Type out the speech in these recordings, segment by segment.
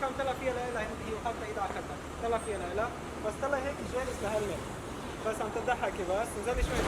كم طلع فيها لها هي وحتى ايدها على خدها طلع فيها لها بس طلع هيك جالس لهلا بس عم تضحكي بس نزلي شوي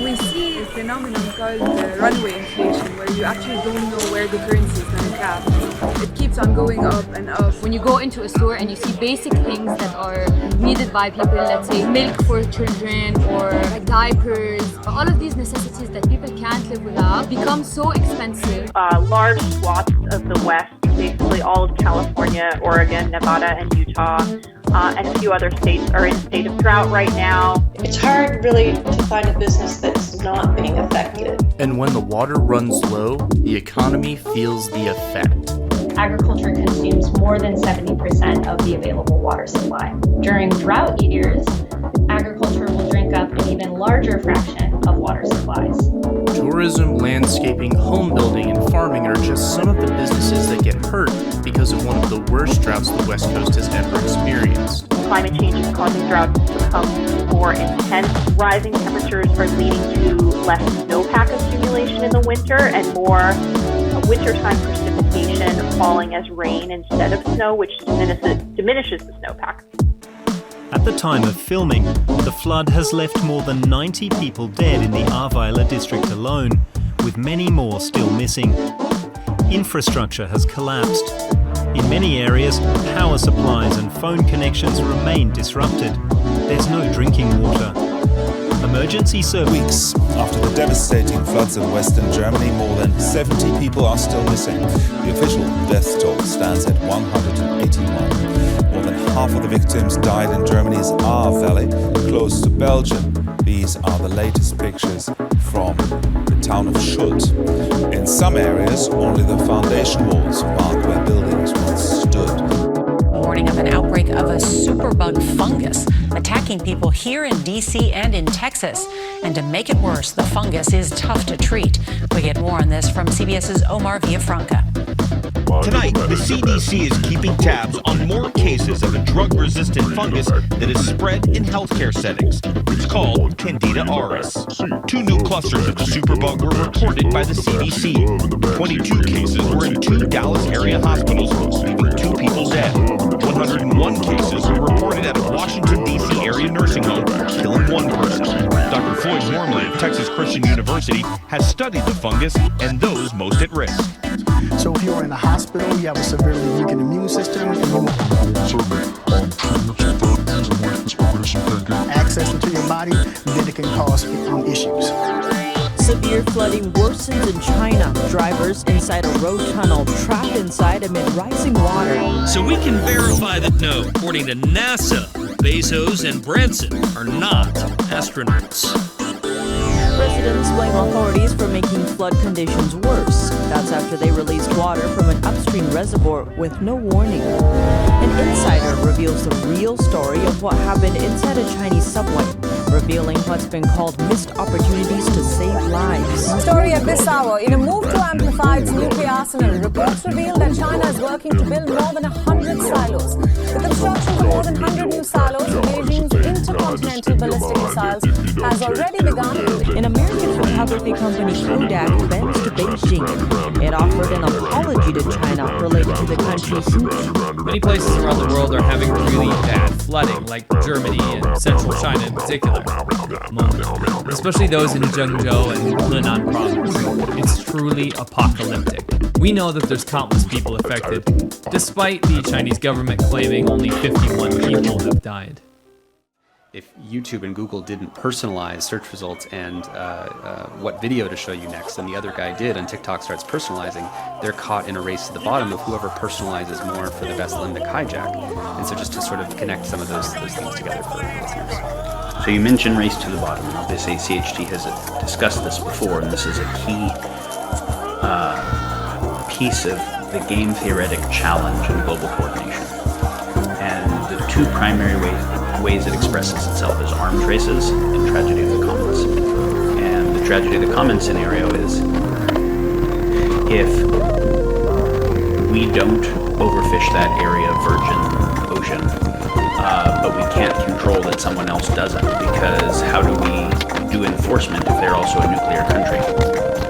We see a phenomenon called runway inflation, where you actually don't know where the currency is going to cap. It keeps on going up and up. When you go into a store and you see basic things that are needed by people, let's say milk for children or like diapers, all of these necessities that people can't live without become so expensive. Large swaths of the West, basically all of California, Oregon, Nevada, and Utah, and a few other states are in a state of drought right now. It's hard really to find a business that's not being affected. And when the water runs low, the economy feels the effect. Agriculture consumes more than 70% of the available water supply. During drought years, agriculture will drink up an even larger fraction of water supplies. Tourism, landscaping, home building, and farming are just some of the businesses that get hurt because of one of the worst droughts the West Coast has ever experienced. Climate change is causing droughts to become more intense. Rising temperatures are leading to less snowpack accumulation in the winter and more wintertime precipitation falling as rain instead of snow, which diminishes the snowpack. At the time of filming, the flood has left more than 90 people dead in the Arvila district alone, with many more still missing. Infrastructure has collapsed. In many areas, power supplies and phone connections remain disrupted. There's no drinking water. Emergency service. Weeks after the devastating floods in western Germany, more than 70 people are still missing. The official death toll stands at 181. More than half of the victims died in Germany's Ahr Valley, close to Belgium. These are the latest pictures from the town of Schuld. In some areas, only the foundation walls mark where buildings once stood. Warning of an outbreak of a superbug fungus attacking people here in D.C. and in Texas. And to make it worse, the fungus is tough to treat. We get more on this from CBS's Omar Villafranca. Tonight, the CDC is keeping tabs on more cases of a drug-resistant fungus that is spread in healthcare settings. It's called Candida auris. 2 new clusters of the superbug were reported by the CDC. 22 cases were in 2 Dallas area hospitals, leaving 2 people dead. 101 cases were reported at a Washington, D.C. area nursing home, killing 1 person. Dr. Floyd Wormley of Texas Christian University has studied the fungus and those most at risk. So if you're in a hospital, you have a severely weakened immune system, and you access into your body, then it can cause issues. Severe flooding worsens in China. Drivers inside a road tunnel trapped inside amid rising water. So we can verify that no, according to NASA, Bezos and Branson are not astronauts. Residents blame authorities for making flood conditions worse. That's after they released water from an upstream reservoir with no warning. An insider reveals the real story of what happened inside a Chinese subway, revealing what's been called missed opportunities to save lives. Story at this hour. In a move to amplify its nuclear arsenal, reports reveal that China is working to build more than 100 silos. The construction of more than 100 new silos of Beijing's intercontinental ballistic missiles has already begun. An American photography company, Kodak, bends to Beijing. It offered an apology to China related to the country's suit. Many places around the world are having really bad flooding, like Germany and central China in particular, especially those in Zhengzhou and Henan province. It's truly apocalyptic. We know that there's countless people affected, despite the Chinese government claiming only 51 people have died. If YouTube and Google didn't personalize search results and what video to show you next, and the other guy did, and TikTok starts personalizing, they're caught in a race to the bottom of whoever personalizes more for the best limbic hijack. And so just to sort of connect some of those things together for listeners. So you mentioned race to the bottom, and obviously CHT has discussed this before, and this is a key piece of the game theoretic challenge in global coordination. And the 2 primary ways it expresses itself is arms races and tragedy of the commons. And the tragedy of the commons scenario is if we don't overfish that area of virgin ocean, but we can't control that someone else doesn't, because how do we do enforcement if they're also a nuclear country?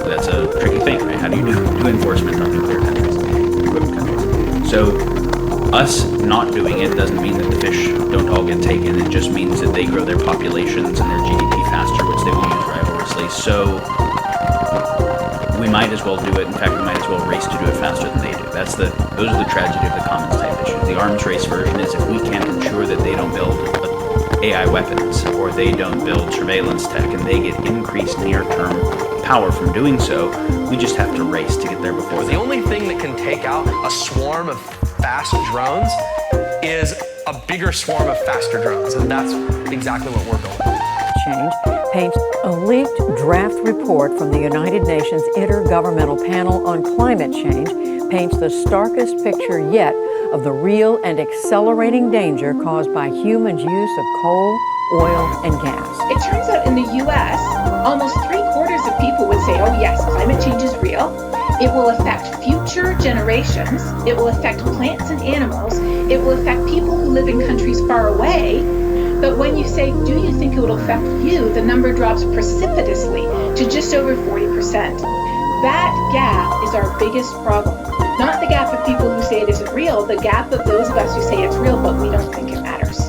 That's a tricky thing, right? How do you do enforcement on nuclear countries? So us not doing it doesn't mean that the fish don't all get taken. It just means that they grow their populations and their GDP faster, which they will use rigorously. So we might as well do it. In fact, we might as well race to do it faster than they do. Those are the tragedy of the commons type issues. The arms race version is if we can't ensure that they don't build AI weapons or they don't build surveillance tech and they get increased near-term power from doing so, we just have to race to get there before them. The only thing that can take out a swarm of fast drones is a bigger swarm of faster drones, and that's exactly what we're building. Change paints a leaked draft report from the United Nations Intergovernmental Panel on Climate Change paints the starkest picture yet of the real and accelerating danger caused by humans' use of coal, oil, and gas. It turns out in the U.S., almost 3/4 of people would say, oh yes, climate change is real. It will affect future generations. It will affect plants and animals. It will affect people who live in countries far away. But when you say, do you think it will affect you, the number drops precipitously to just over 40%. That gap is our biggest problem. Not the gap of people who say it isn't real, the gap of those of us who say it's real, but we don't think it matters.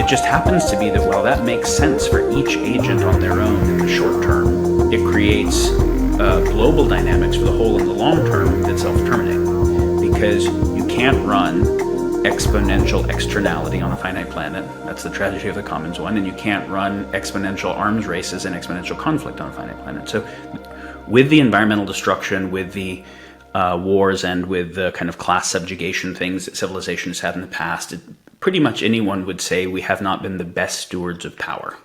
It just happens to be that while that makes sense for each agent on their own in the short term, it creates global dynamics for the whole in the long term that self-terminate. Because you can't run exponential externality on a finite planet. That's the tragedy of the commons one. And you can't run exponential arms races and exponential conflict on a finite planet. So with the environmental destruction, with the wars, and with the kind of class subjugation things that civilization has had in the past, pretty much anyone would say we have not been the best stewards of power.